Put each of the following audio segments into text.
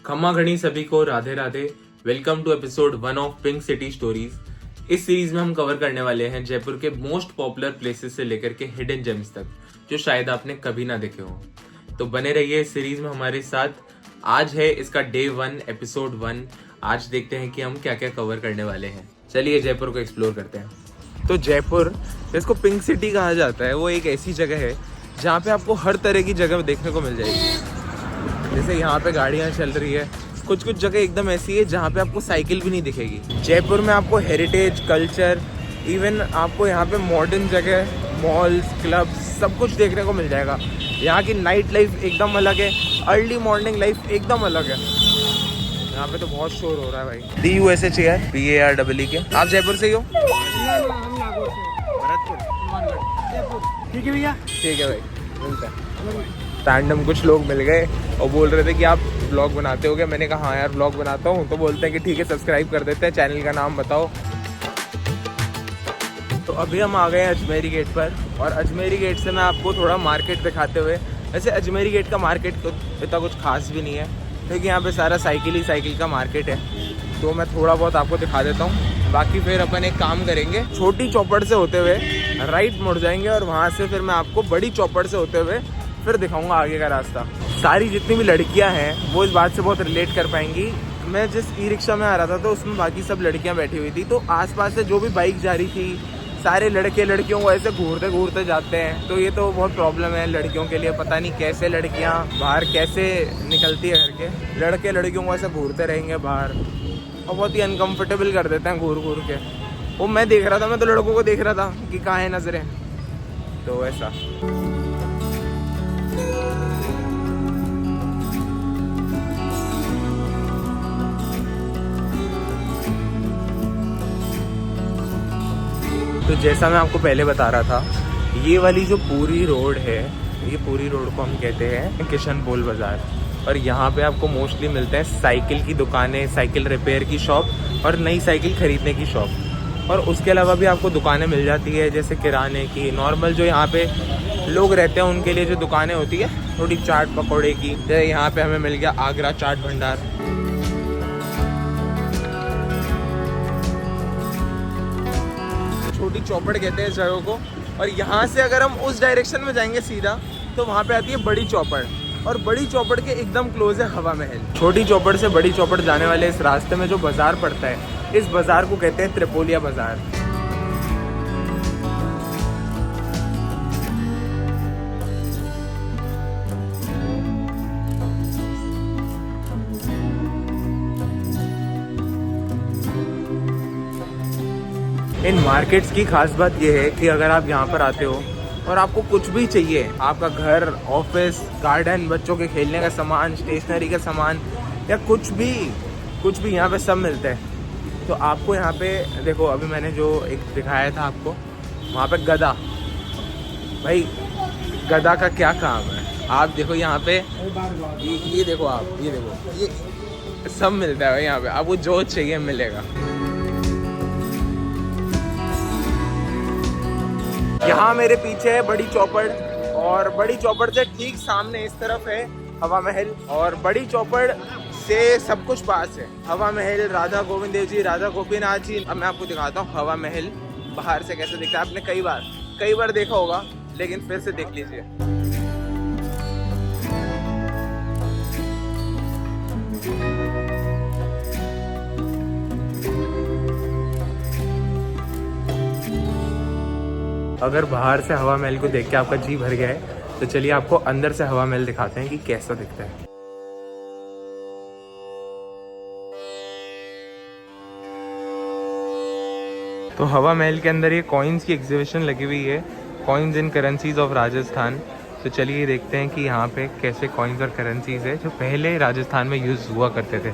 खम्मा घड़ी सभी को Radhe Radhe. Welcome to episode 1 of Pink City Stories. इस सीरीज में हम कवर करने वाले हैं जयपुर के मोस्ट पॉपुलर प्लेसेस से लेकर के हिडन जेम्स तक, जो शायद आपने कभी ना देखे हो। तो बने रहिए इस सीरीज में हमारे साथ। आज है इसका डे 1 एपिसोड 1। आज देखते हैं कि हम क्या क्या कवर करने वाले हैं। चलिए जयपुर को एक्सप्लोर करते हैं। तो जयपुर, जिसको पिंक सिटी कहा जाता है, वो एक ऐसी जगह है जहाँ पे आपको हर तरह की जगह देखने को मिल जाएगी। जैसे यहाँ पे गाड़ियाँ चल रही है, कुछ कुछ जगह एकदम ऐसी है जहाँ पे आपको साइकिल भी नहीं दिखेगी। जयपुर में आपको हेरिटेज, कल्चर, इवन आपको यहाँ पे मॉडर्न जगह, मॉल्स, क्लब्स, सब कुछ देखने को मिल जाएगा। यहाँ की नाइट लाइफ एकदम अलग है, अर्ली मॉर्निंग लाइफ एकदम अलग है। यहाँ पे तो बहुत शोर हो रहा है भाई। DUSH है, PAREE के। आप जयपुर से ही हो? भरतपुर। ठीक है भैया, ठीक है भाई, मिलता है। रैंडम कुछ लोग मिल गए और बोल रहे थे कि आप ब्लॉग बनाते हो क्या? मैंने कहा हाँ यार ब्लॉग बनाता हूँ। तो बोलते हैं कि ठीक है सब्सक्राइब कर देते हैं, चैनल का नाम बताओ। तो अभी हम आ गए हैं अजमेरी गेट पर, और अजमेरी गेट से मैं आपको थोड़ा मार्केट दिखाते हुए, वैसे अजमेरी गेट का मार्केट तो इतना कुछ खास भी नहीं है क्योंकि यहाँ पे सारा साइकिल का मार्केट है। तो मैं थोड़ा बहुत आपको दिखा देता हूँ। बाकी फिर अपन एक काम करेंगे, छोटी चौपड़ से होते हुए राइट मुड़ जाएंगे और वहाँ से फिर मैं आपको बड़ी चौपड़ से होते हुए फिर दिखाऊंगा आगे का रास्ता। सारी जितनी भी लड़कियां हैं वो इस बात से बहुत रिलेट कर पाएंगी। मैं जिस ई-रिक्शा में आ रहा था तो उसमें बाकी सब लड़कियां बैठी हुई थी, तो आसपास से जो भी बाइक जा रही थी, सारे लड़के लड़कियों को ऐसे घूरते घूरते जाते हैं। तो ये तो बहुत प्रॉब्लम है लड़कियों के लिए। पता नहीं कैसे लड़कियां बाहर कैसे निकलती है घर के। लड़के लड़कियों को ऐसे घूरते रहेंगे बाहर और बहुत ही अनकम्फर्टेबल कर देते हैं घूर घूर के। वो मैं देख रहा था, मैं तो लड़कों को देख रहा था कि कहाँ है नजरें। तो ऐसा तो जैसा मैं आपको पहले बता रहा था, ये वाली जो पूरी रोड है, ये पूरी रोड को हम कहते हैं किशन पोल बाज़ार। और यहाँ पे आपको मोस्टली मिलते हैं साइकिल की दुकानें, साइकिल रिपेयर की शॉप और नई साइकिल खरीदने की शॉप। और उसके अलावा भी आपको दुकानें मिल जाती है जैसे किराने की, नॉर्मल जो यहाँ पे लोग रहते हैं उनके लिए जो दुकानें होती है, थोड़ी चाट पकौड़े की। जैसे यहाँ पे हमें मिल गया आगरा चाट भंडार। छोटी चौपड़ कहते हैं इस जगह को। और यहाँ से अगर हम उस डायरेक्शन में जाएंगे सीधा तो वहाँ पे आती है बड़ी चौपड़, और बड़ी चौपड़ के एकदम क्लोज है हवा महल। छोटी चौपड़ से बड़ी चौपड़ जाने वाले इस रास्ते में जो बाजार पड़ता है, इस बाजार को कहते हैं त्रिपोलिया बाजार। इन मार्केट्स की खास बात यह है कि अगर आप यहाँ पर आते हो और आपको कुछ भी चाहिए, आपका घर, ऑफिस, गार्डन, बच्चों के खेलने का सामान, स्टेशनरी का सामान या कुछ भी यहाँ पे सब मिलता है। तो आपको यहाँ पे देखो, अभी मैंने जो एक दिखाया था आपको, वहाँ पे गधा, भाई गधा का क्या काम है। आप देखो यहाँ पे ये देखो, आप ये देखो, ये सब मिलता है भाई यहाँ पे। आपको जो चाहिए मिलेगा। यहाँ मेरे पीछे है बड़ी चौपड़, और बड़ी चौपड़ से ठीक सामने इस तरफ है हवा महल। और बड़ी चौपड़ से सब कुछ पास है, हवा महल, राधा गोविंद देव जी, राधा गोपीनाथ जी। अब मैं आपको दिखाता हूँ हवा महल बाहर से कैसे दिखता है। आपने कई बार देखा होगा, लेकिन फिर से देख लीजिए। अगर बाहर से हवा महल को देख के आपका जी भर गया है तो चलिए आपको अंदर से हवा महल दिखाते हैं कि कैसा दिखता है। तो हवा महल के अंदर ये कॉइन्स की एग्जीबिशन लगी हुई है, coins in currencies of Rajasthan. तो चलिए देखते हैं कि यहाँ पे कैसे कॉइन्स और करेंसीज है जो पहले राजस्थान में यूज हुआ करते थे।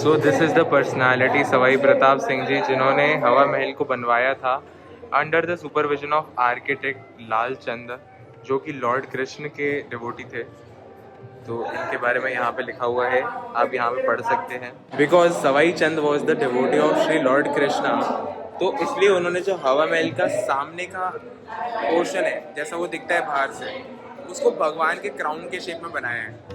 So this is the personality Sawai Pratap Singh ji, जिन्होंने हवा महल को बनवाया था under the supervision of architect Lal Chand, जो कि लॉर्ड कृष्ण के डिवोटी थे। तो इनके बारे में यहाँ पे लिखा हुआ है, आप यहाँ पे पढ़ सकते हैं। Because Sawai Chand was the devotee of Shri Lord Krishna, तो इसलिए उन्होंने जो हवा महल का सामने का पोर्शन है, जैसा वो दिखता है बाहर से, उसको भगवान के क्राउन के शेप में बनाया है।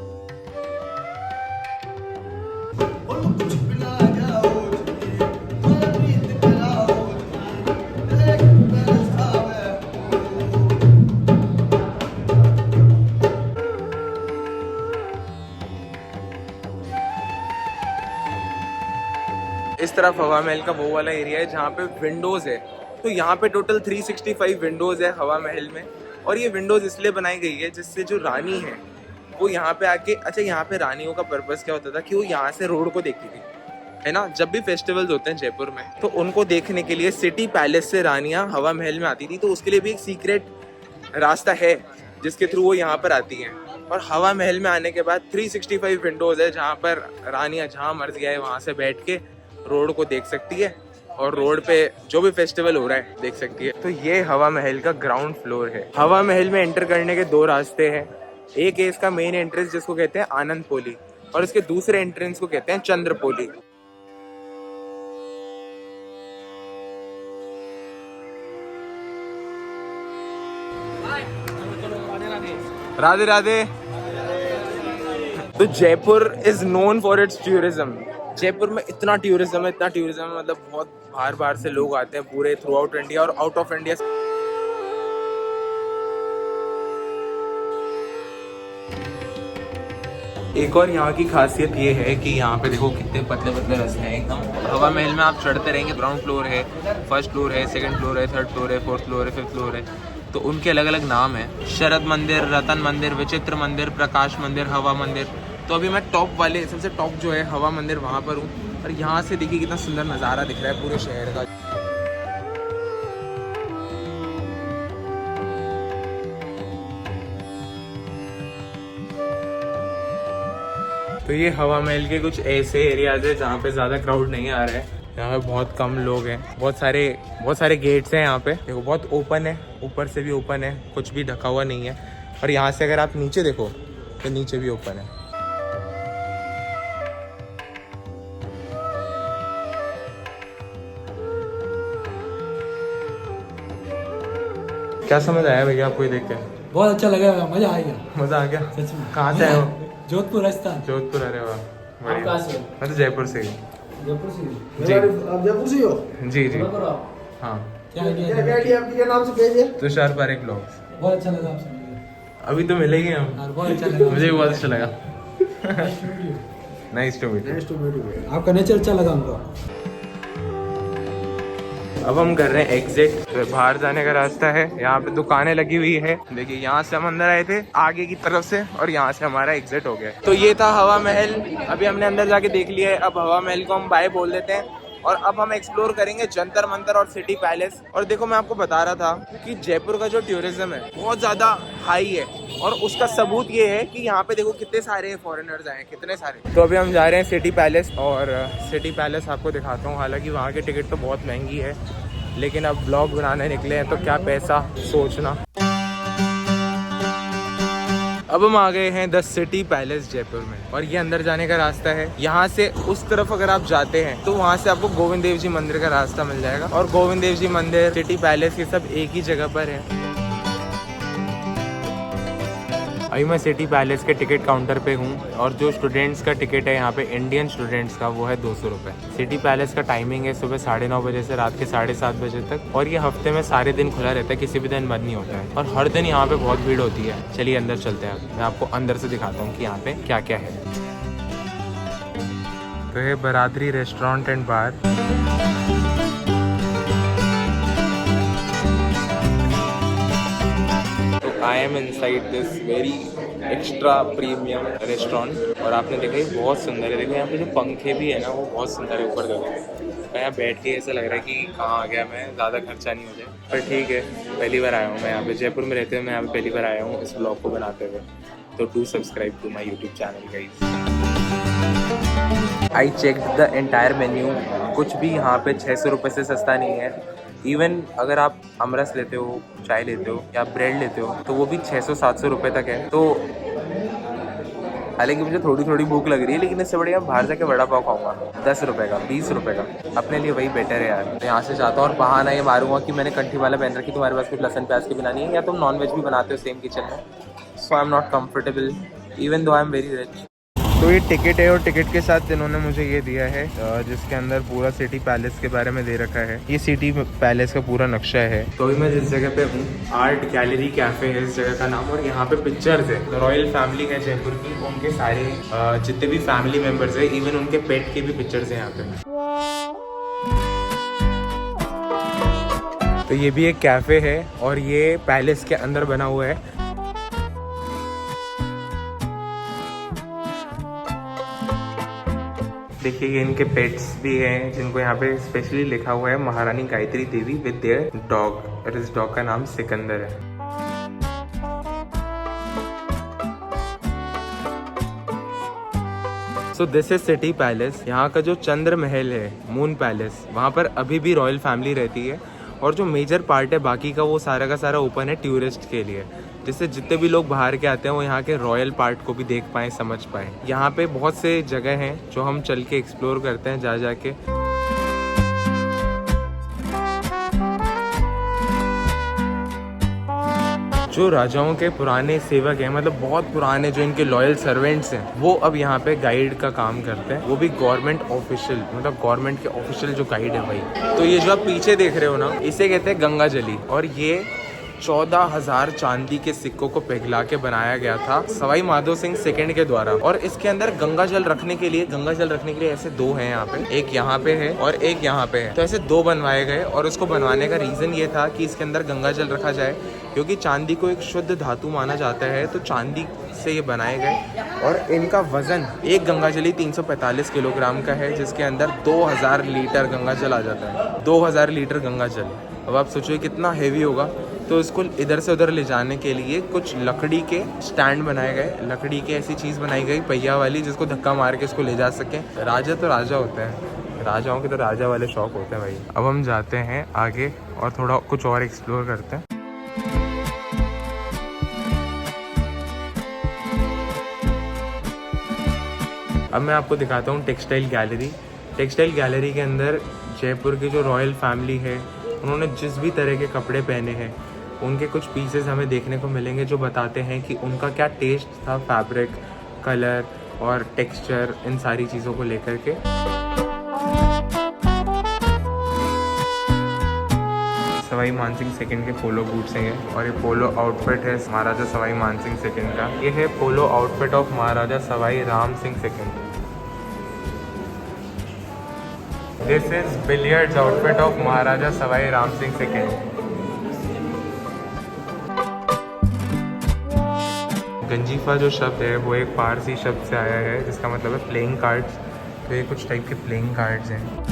इस तरफ हवा महल का वो वाला एरिया है जहाँ पे विंडोज है। तो यहाँ पे टोटल 365 विंडोज है हवा महल में, और ये विंडोज इसलिए बनाई गई है जिससे जो रानी है वो यहाँ पे आके, अच्छा यहाँ पे रानियों का पर्पस क्या होता था कि वो यहाँ से रोड को देखती थी, है ना। जब भी फेस्टिवल्स होते हैं जयपुर में, तो उनको देखने के लिए सिटी पैलेस से रानियाँ हवा महल में आती थी। तो उसके लिए भी एक सीक्रेट रास्ता है जिसके थ्रू वो यहाँ पर आती हैं। और हवा महल में आने के बाद 365 विंडोज है जहाँ पर रानियाँ जहाँ मर्जी आए वहाँ से बैठ के रोड को देख सकती है, और रोड पे जो भी फेस्टिवल हो रहा है देख सकती है। तो ये हवा महल का ग्राउंड फ्लोर है। हवा महल में एंटर करने के 2 रास्ते हैं। एक है इसका मेन एंट्रेंस जिसको कहते हैं आनंद पोली, और इसके दूसरे एंट्रेंस को कहते हैं चंद्र पोली। राधे राधे। तो Jaipur is known for its tourism. Jaipur में इतना टूरिज्म है, मतलब बहुत बाहर बाहर से लोग आते हैं पूरे थ्रू आउट इंडिया और आउट ऑफ इंडिया। एक और यहाँ की खासियत ये है कि यहाँ पे देखो कितने पतले पतले रास्ते हैं एकदम। हवा महल में आप चढ़ते रहेंगे, ग्राउंड फ्लोर है, फर्स्ट फ्लोर है, सेकंड फ्लोर है, थर्ड फ्लोर है, फोर्थ फ्लोर है, फिफ्थ फ्लोर है। तो उनके अलग अलग नाम है, शरद मंदिर, रतन मंदिर, विचित्र मंदिर, प्रकाश मंदिर, हवा मंदिर। तो अभी मैं टॉप वाले, सबसे टॉप जो है हवा मंदिर, वहाँ पर हूँ। और यहाँ से देखिए कितना सुंदर नज़ारा दिख रहा है पूरे शहर का। तो ये हवा महल के कुछ ऐसे एरियाज है जहाँ पे ज़्यादा क्राउड नहीं आ रहा है। यहाँ पे बहुत कम लोग हैं, बहुत सारे गेट्स हैं यहाँ पे। देखो बहुत ओपन है, ऊपर से भी ओपन है, कुछ भी ढका हुआ नहीं है। और यहाँ से अगर आप नीचे देखो तो नीचे भी ओपन है। क्या समझ आया भैया आपको ये देख के? बहुत अच्छा लगा, मजा आ गया। मजा आ गया सच में। कहाँ से आए हो? जोधपुर राजस्थान। जोधपुर। अरे वाह, आप बढ़िया। कहाँ से? मैं तो जयपुर से ही। जयपुर से जी। आप जयपुर से हो? जी जी आप हाँ। क्या आइडिया आपकी, क्या नाम से पेज है? तुषार पारेख ब्लॉग्स। बहुत अच्छा लगा आपसे मिलकर। अभी तो मिलेंगे हम। बहुत अच्छा लगा। मुझे भी बहुत अच्छा लगा। Nice to meet you. आपका नेचर अच्छा लगा हमको। अब हम कर रहे हैं एग्जिट। बाहर जाने का रास्ता है, यहाँ पे दुकानें लगी हुई है। देखिए यहाँ से हम अंदर आए थे आगे की तरफ से, और यहाँ से हमारा एग्जिट हो गया। तो ये था हवा महल। अभी हमने अंदर जाके देख लिया है। अब हवा महल को हम बाय बोल देते हैं, और अब हम एक्सप्लोर करेंगे जंतर मंतर और सिटी पैलेस। और देखो मैं आपको बता रहा था कि जयपुर का जो टूरिज्म है बहुत ज़्यादा हाई है, और उसका सबूत ये है कि यहाँ पे देखो कितने सारे फॉरेनर्स आए हैं, कितने सारे। तो अभी हम जा रहे हैं सिटी पैलेस, और सिटी पैलेस आपको दिखाता हूँ। हालांकि वहाँ की टिकट तो बहुत महंगी है, लेकिन अब ब्लॉग बनाने निकले हैं तो क्या पैसा सोचना। अब हम आ गए हैं द सिटी पैलेस जयपुर में, और ये अंदर जाने का रास्ता है। यहाँ से उस तरफ अगर आप जाते हैं तो वहाँ से आपको गोविंद देव जी मंदिर का रास्ता मिल जाएगा, और गोविंद देव जी मंदिर, सिटी पैलेस, ये सब एक ही जगह पर है। अभी मैं सिटी पैलेस के टिकट काउंटर पे हूँ, और जो स्टूडेंट्स का टिकट है यहाँ पे, इंडियन स्टूडेंट्स का, वो है 200 रुपये। सिटी पैलेस का टाइमिंग है सुबह 9:30 बजे से रात के 7:30 बजे तक, और ये हफ्ते में सारे दिन खुला रहता है, किसी भी दिन बंद नहीं होता है। और हर दिन यहाँ पे बहुत भीड़ होती है। चलिए अंदर चलते हैं, मैं आपको अंदर से दिखाता हूँ कि यहाँ पे क्या क्या है। तो ये बरादरी restaurant and bar. I am inside this very extra premium restaurant, और आपने देखा ये बहुत सुंदर है। देखो यहाँ पे जो पंखे भी है ना वो बहुत सुंदर है ऊपर देखो। यहाँ बैठ के ऐसा लग रहा है कि कहाँ आ गया मैं, ज़्यादा खर्चा नहीं हो जाए। पर ठीक है, पहली बार आया हूँ मैं यहाँ पे। जयपुर में रहते हुए मैं यहाँ पे पहली बार आया हूँ इस ब्लॉग को बनाते हुए। तो do subscribe to my YouTube channel guys. I check the entire menu, कुछ भी यहाँ पे 600 रुपये से सस्ता नहीं है। इवन अगर आप अमरस लेते हो, चाय लेते हो या ब्रेड लेते हो तो वो भी 600-700 रुपये तक है। तो हालांकि मुझे थोड़ी थोड़ी भूख लग रही है, लेकिन इससे बढ़िया बाहर जाके वड़ा पाव खाऊंगा 10 रुपये का, 20 रुपये का, अपने लिए वही बेटर है यार। तो यहाँ से जाता हूँ और बहाना ये मारूंगा कि मैंने कंठी वाला पहन रखी, तुम्हारे पास कुछ लहसुन प्याज की बनानी है या तुम नॉन वेज भी बनाते हो सेम किचन में। So I am not comfortable even though I am very rich. तो ये टिकट है और टिकट के साथ इन्होंने मुझे ये दिया है जिसके अंदर पूरा सिटी पैलेस के बारे में दे रखा है। ये सिटी पैलेस का पूरा नक्शा है। तो अभी मैं जिस जगह पे हूँ, आर्ट गैलरी कैफे है इस जगह का नाम, और यहाँ पे पिक्चर्स है। तो रॉयल फैमिली है जयपुर की, उनके सारे जितने भी फैमिली मेम्बर्स है, इवन उनके पेट के भी पिक्चर्स है यहाँ पे। तो ये भी एक कैफे है और ये पैलेस के अंदर बना हुआ है। देखिए ये इनके पेट्स भी हैं, जिनको यहाँ पे स्पेशली लिखा हुआ है महारानी Gayatri Devi with their dog, और इस डॉग का नाम सिकंदर है। So this is city palace. यहाँ का जो चंद्र महल है, मून पैलेस, वहाँ पर अभी भी रॉयल फैमिली रहती है, और जो मेजर पार्ट है बाकी का वो सारा का सारा ओपन है टूरिस्ट के लिए, जिससे जितने भी लोग बाहर के आते हैं वो यहाँ के रॉयल पार्ट को भी देख पाएँ, समझ पाएँ। यहाँ पे बहुत से जगह हैं जो हम चल के एक्सप्लोर करते हैं जा जाके। जो राजाओं के पुराने सेवक हैं, मतलब बहुत पुराने जो इनके लॉयल सर्वेंट्स हैं, वो अब यहाँ पे गाइड का काम करते हैं। वो भी गवर्नमेंट ऑफिशियल, मतलब गवर्नमेंट के ऑफिशियल जो गाइड है भाई। तो ये जो आप पीछे देख रहे हो ना, इसे कहते हैं गंगा जली, और ये 14,000 चांदी के सिक्कों को पिघला के बनाया गया था सवाई माधो सिंह सेकंड के द्वारा। और इसके अंदर गंगा जल रखने के लिए ऐसे दो हैं यहाँ पे, एक यहाँ पे है और एक यहाँ पे है। तो ऐसे दो बनवाए गए, और उसको बनवाने का रीजन ये था कि इसके अंदर गंगा जल रखा जाए, क्योंकि चांदी को एक शुद्ध धातु माना जाता है। तो चांदी से ये बनाए गए, और इनका वजन एक गंगाजली 345 किलोग्राम का है, जिसके अंदर 2000 लीटर गंगा जल आ जाता है। 2000 लीटर गंगा जल, अब आप सोचिए कितना हेवी होगा। तो इसको इधर से उधर ले जाने के लिए कुछ लकड़ी के स्टैंड बनाए गए, लकड़ी के ऐसी चीज़ बनाई गई पहिया वाली, जिसको धक्का मार के इसको ले जा सकें। राजा तो राजा होते हैं, राजाओं के तो राजा वाले शौक होते हैं भाई। अब हम जाते हैं आगे और थोड़ा कुछ और एक्सप्लोर करते हैं। अब मैं आपको दिखाता हूँ टेक्सटाइल गैलरी। टेक्सटाइल गैलरी के अंदर जयपुर की जो रॉयल फैमिली है, उन्होंने जिस भी तरह के कपड़े पहने हैं, उनके कुछ पीसेस हमें देखने को मिलेंगे जो बताते हैं कि उनका क्या टेस्ट था फैब्रिक, कलर और टेक्सचर, इन सारी चीज़ों को लेकर के। सवाई मानसिंह सेकंड के पोलो बूट्स हैं, और ये पोलो आउटफिट है महाराजा सवाई मानसिंह सेकंड का। ये है polo outfit of Maharaja Sawai Ram Singh second. This is billiards outfit of Maharaja Sawai Ram Singh second. Ganjifa जो शब्द है वो एक फारसी शब्द से आया है, जिसका मतलब है प्लेइंग कार्ड्स। तो ये कुछ टाइप के प्लेइंग कार्ड्स हैं।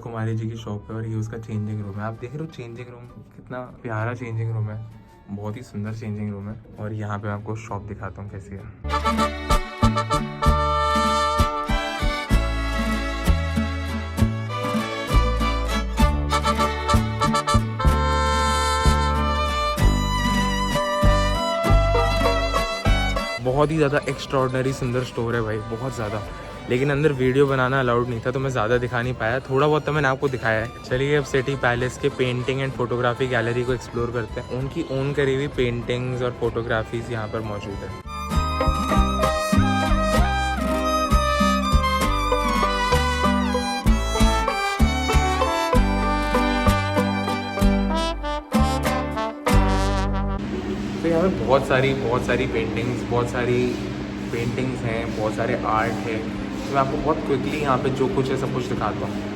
कुमारी जी की शॉप है, और ये उसका चेंजिंग रूम है। आप देख रहे हो चेंजिंग रूम, कितना प्यारा चेंजिंग रूम है, बहुत ही सुंदर चेंजिंग रूम है। और यहाँ पे मैं आपको शॉप दिखाता हूँ कैसी है। बहुत ही ज़्यादा एक्स्ट्रॉर्डनरी सुंदर स्टोर है भाई, बहुत ज़्यादा। लेकिन अंदर वीडियो बनाना अलाउड नहीं था, तो मैं ज़्यादा दिखा नहीं पाया। थोड़ा बहुत तो मैंने आपको दिखाया है। चलिए अब सिटी पैलेस के पेंटिंग एंड फोटोग्राफी गैलरी को एक्सप्लोर करते हैं। उनकी ओन करी हुई पेंटिंग्स और फोटोग्राफीज यहाँ पर मौजूद है। तो यहाँ पे बहुत सारी पेंटिंग्स हैं, बहुत सारे आर्ट है। तो मैं आपको बहुत क्विकली यहाँ पे जो कुछ है सब कुछ दिखाता हूँ।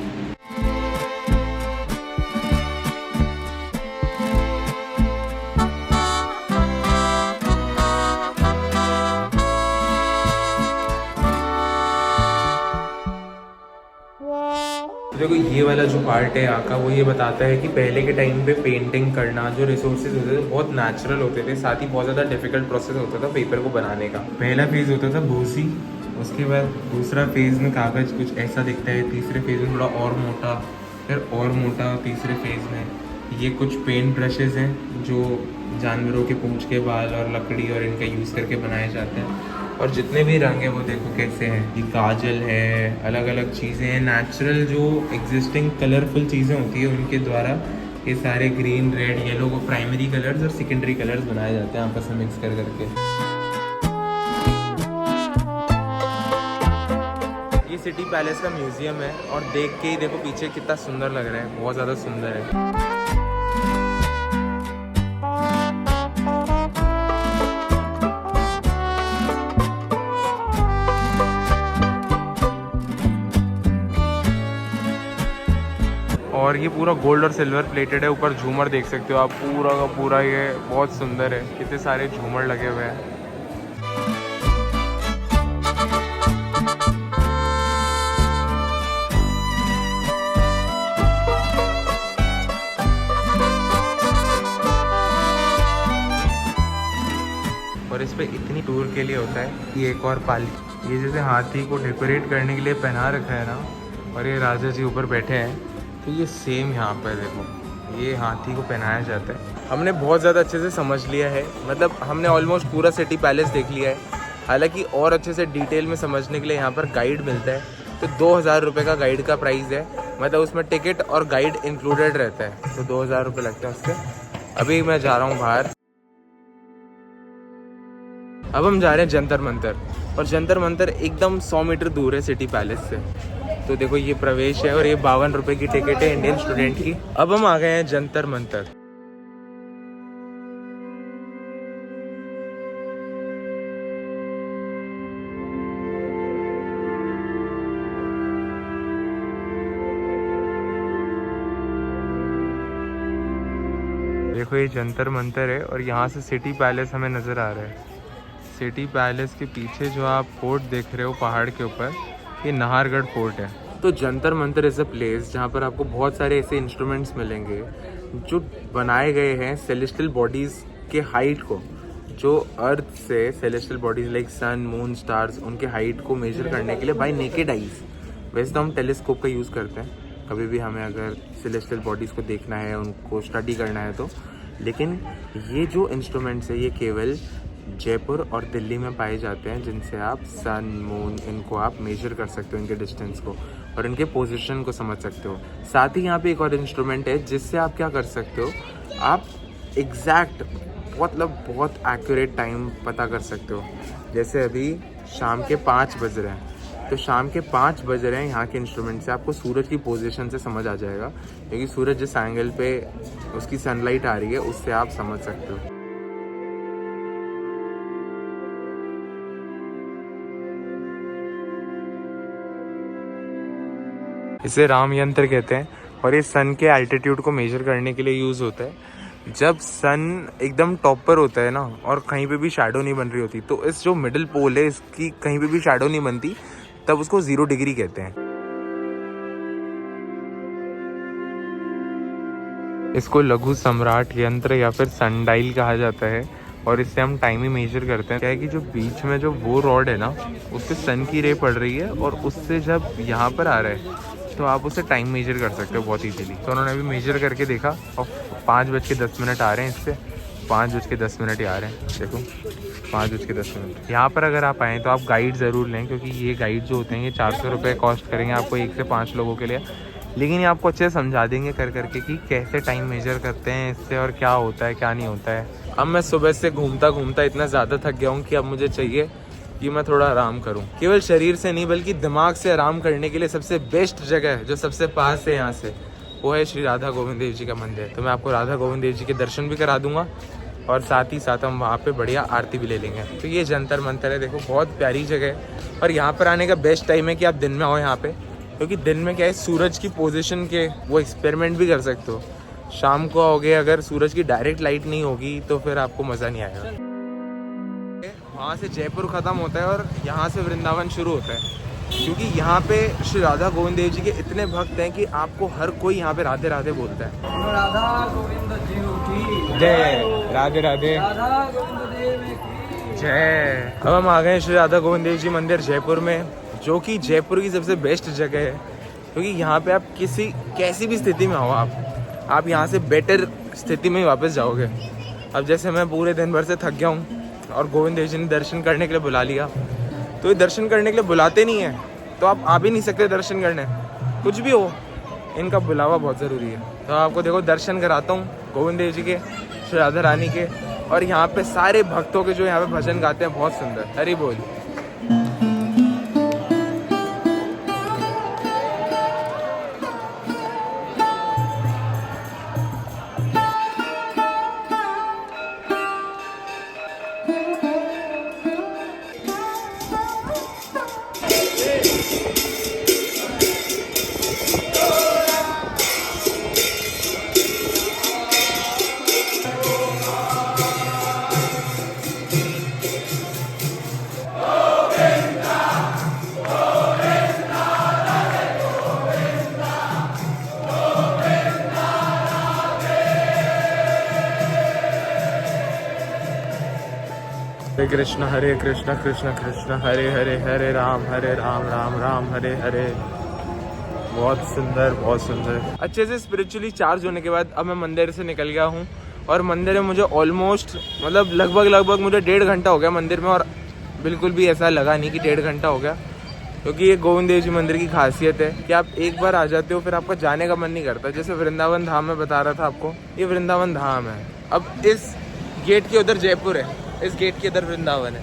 देखो ये वाला जो पार्ट है यहाँ का वो ये बताता है कि पहले के टाइम पे पेंटिंग करना जो रिसोर्सेज होते थे बहुत नेचुरल होते थे, साथ ही बहुत ज़्यादा डिफिकल्ट प्रोसेस होता था पेपर को बनाने का। पहला फेज़ होता था भूसी, उसके बाद दूसरा फेज़ में कागज़ कुछ ऐसा दिखता है, तीसरे फेज़ में थोड़ा और मोटा, फिर और मोटा तीसरे फेज़ में। ये कुछ पेंट ब्रशेज़ हैं जो जानवरों के पूंछ के बाल और लकड़ी और इनका यूज़ करके बनाए जाते हैं। और जितने भी रंग हैं वो देखो कैसे हैं, ये काजल है, अलग अलग चीज़ें हैं, नेचुरल जो एग्जिस्टिंग कलरफुल चीज़ें होती है उनके द्वारा ये सारे ग्रीन रेड येलो को प्राइमरी कलर्स और सेकेंडरी कलर्स बनाए जाते हैं आपस में मिक्स कर करके। ये सिटी पैलेस का म्यूजियम है और देख के ही देखो पीछे कितना सुंदर लग रहा है, बहुत ज़्यादा सुंदर है। और ये पूरा गोल्ड और सिल्वर प्लेटेड है, ऊपर झूमर देख सकते हो आप, पूरा का पूरा ये बहुत सुंदर है, कितने सारे झूमर लगे हुए हैं। और इस पे इतनी टूर के लिए होता है। ये एक और पाली, ये जैसे हाथी को डेकोरेट करने के लिए पहना रखा है ना, और ये राजा जी ऊपर बैठे हैं, तो ये सेम यहाँ पर देखो ये हाथी को पहनाया जाता है। हमने बहुत ज़्यादा अच्छे से समझ लिया है, मतलब हमने ऑलमोस्ट पूरा सिटी पैलेस देख लिया है। हालांकि और अच्छे से डिटेल में समझने के लिए यहाँ पर गाइड मिलता है, तो 2000 रुपये का गाइड का प्राइस है, मतलब उसमें टिकट और गाइड इंक्लूडेड रहता है, तो 2000 रुपये लगते हैं उसके। अभी मैं जा रहा हूँ बाहर। अब हम जा रहे हैं जंतर मंतर, और जंतर मंतर एकदम 100 मीटर दूर है सिटी पैलेस से। तो देखो ये प्रवेश है और ये 52 रुपये की टिकट है इंडियन स्टूडेंट की। अब हम आ गए हैं जंतर मंतर। देखो ये जंतर मंतर है और यहाँ से सिटी पैलेस हमें नज़र आ रहा है। सिटी पैलेस के पीछे जो आप फोर्ट देख रहे हो पहाड़ के ऊपर, ये नाहरगढ़ फोर्ट है। तो Jantar Mantar is a place जहाँ पर आपको बहुत सारे ऐसे इंस्ट्रूमेंट्स मिलेंगे जो बनाए गए हैं सेलेस्टियल बॉडीज़ के हाइट को, जो अर्थ से celestial bodies like sun moon stars उनके हाइट को मेजर करने के लिए बाय नेकेड आइज। वैसे तो हम टेलीस्कोप का यूज़ करते हैं कभी भी हमें अगर सेलेस्टियल बॉडीज़ को देखना है, उनको स्टडी करना है तो, लेकिन ये जो इंस्ट्रूमेंट्स है ये केवल जयपुर और दिल्ली में पाए जाते हैं, जिनसे आप सन मून इनको आप मेजर कर सकते हो, इनके डिस्टेंस को और इनके पोजीशन को समझ सकते हो। साथ ही यहाँ पे एक और इंस्ट्रूमेंट है जिससे आप क्या कर सकते हो, आप एग्जैक्ट मतलब बहुत एक्यूरेट टाइम पता कर सकते हो। जैसे अभी शाम के 5 बज रहे हैं, तो शाम के 5 बज रहे हैं यहाँ के इंस्ट्रूमेंट से आपको सूरज की पोजीशन से समझ आ जाएगा, क्योंकि सूरज जिस एंगल पे उसकी सनलाइट आ रही है उससे आप समझ सकते हो। इसे राम यंत्र कहते हैं और ये सन के एल्टीट्यूड को मेजर करने के लिए यूज़ होता है। जब सन एकदम टॉप पर होता है ना और कहीं पे भी शैडो नहीं बन रही होती, तो इस जो मिडिल पोल है इसकी कहीं पे भी शैडो नहीं बनती, तब उसको 0 डिग्री कहते हैं। इसको लघु सम्राट यंत्र या फिर सनडाइल कहा जाता है और इससे हम टाइम ही मेजर करते हैं। क्या है कि जो बीच में जो वो रॉड है ना, उस पर सन की रे पड़ रही है और उससे जब यहाँ पर आ रहा है तो आप उसे टाइम मेजर कर सकते हो बहुत ईजीली। तो उन्होंने अभी मेजर करके देखा और 5:10 आ रहे हैं, इससे 5:10 ही आ रहे हैं। देखो 5:10। यहाँ पर अगर आप आएँ तो आप गाइड ज़रूर लें, क्योंकि ये गाइड जो होते हैं ये 400 रुपये कॉस्ट करेंगे आपको 1 से 5 लोगों के लिए, लेकिन ये आपको अच्छे से समझा देंगे कर करके कि कैसे टाइम मेजर करते हैं इससे और क्या होता है क्या नहीं होता है। अब मैं सुबह से घूमता घूमता इतना ज़्यादा थक गया हूँ कि अब मुझे चाहिए कि मैं थोड़ा आराम करूं। केवल शरीर से नहीं बल्कि दिमाग से आराम करने के लिए सबसे बेस्ट जगह जो सबसे पास है यहाँ से, वो है श्री राधा गोविंद देव जी का मंदिर। तो मैं आपको राधा गोविंद देव जी के दर्शन भी करा दूंगा और साथ ही साथ हम वहाँ पे बढ़िया आरती भी ले लेंगे। तो ये जंतर मंतर है, देखो बहुत प्यारी जगह है। और यहाँ पर आने का बेस्ट टाइम है कि आप दिन में आओ यहाँ पे, क्योंकि दिन में क्या है सूरज की पोजीशन के वो एक्सपेरिमेंट भी कर सकते हो। शाम को आओगे अगर सूरज की डायरेक्ट लाइट नहीं होगी तो फिर आपको मज़ा नहीं आएगा। वहाँ से जयपुर ख़त्म होता है और यहाँ से वृंदावन शुरू होता है। क्योंकि यहाँ पे श्री राधा गोविंद देव जी के इतने भक्त हैं कि आपको हर कोई यहाँ पे राधे राधे बोलता है। राधा गोविंद जीव की जय राधे राधे, राधा गोविंद देव की जय। अब हम आ गए हैं श्री राधा गोविंद देव जी मंदिर जयपुर में, जो कि जयपुर की सबसे बेस्ट जगह है, क्योंकि यहाँ पे आप कैसी भी स्थिति में हो, आप यहाँ से बेटर स्थिति में ही वापस जाओगे। अब जैसे मैं पूरे दिन भर से थक गया हूँ और गोविंद देव जी ने दर्शन करने के लिए बुला लिया, तो ये दर्शन करने के लिए बुलाते नहीं है तो आप आ भी नहीं सकते दर्शन करने, कुछ भी हो, इनका बुलावा बहुत ज़रूरी है। तो आपको देखो दर्शन कराता हूँ गोविंद देव जी के, श्री राधा रानी के, और यहाँ पे सारे भक्तों के जो यहाँ पे भजन गाते हैं, बहुत सुंदर। हरि बोल। हरे कृष्ण कृष्ण कृष्ण हरे हरे, हरे राम राम राम हरे हरे। बहुत सुंदर, बहुत सुंदर। अच्छे से स्पिरिचुअली चार्ज होने के बाद अब मैं मंदिर से निकल गया हूँ, और मंदिर में मुझे ऑलमोस्ट मतलब लगभग मुझे 1.5 घंटा हो गया मंदिर में, और बिल्कुल भी ऐसा लगा नहीं कि 1.5 घंटा हो गया, क्योंकि ये गोविंद देव जी मंदिर की खासियत है कि आप एक बार आ जाते हो फिर आपका जाने का मन नहीं करता। जैसे वृंदावन धाम में बता रहा था आपको, ये वृंदावन धाम है। अब इस गेट के उधर जयपुर है, इस गेट के इधर वृंदावन है,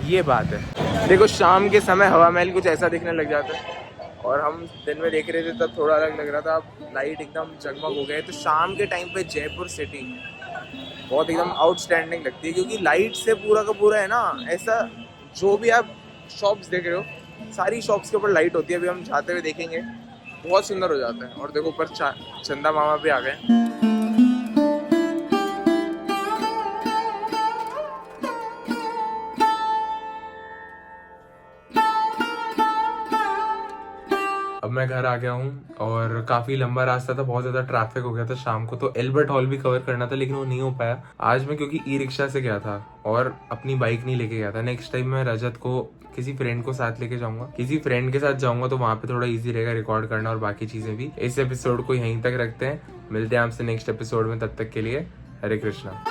ये बात है। देखो शाम के समय हवा महल कुछ ऐसा दिखने लग जाता है, और हम दिन में देख रहे थे तब थोड़ा अलग लग रहा था, अब लाइट एकदम जगमग हो गए। तो शाम के टाइम पे जयपुर सिटी बहुत एकदम आउटस्टैंडिंग लगती है, क्योंकि लाइट से पूरा का पूरा है ना, ऐसा जो भी आप शॉप्स देख रहे हो सारी शॉप्स के ऊपर लाइट होती है। अभी हम जाते हुए देखेंगे, बहुत सुंदर हो जाता है। और देखो ऊपर चंदा मामा भी आ गए। अब मैं घर आ गया हूँ, और काफी लंबा रास्ता था, बहुत ज्यादा ट्रैफिक हो गया था शाम को, तो एल्बर्ट हॉल भी कवर करना था, लेकिन वो नहीं हो पाया आज मैं, क्योंकि ई रिक्शा से गया था और अपनी बाइक नहीं लेके गया था। नेक्स्ट टाइम मैं रजत को किसी फ्रेंड को साथ लेके जाऊंगा, किसी फ्रेंड के साथ जाऊंगा, तो वहां पे थोड़ा इजी रहेगा रिकॉर्ड करना और बाकी चीजें भी। इस एपिसोड को यहीं तक रखते हैं, मिलते हैं आपसे नेक्स्ट एपिसोड में, तब तक के लिए हरे कृष्णा।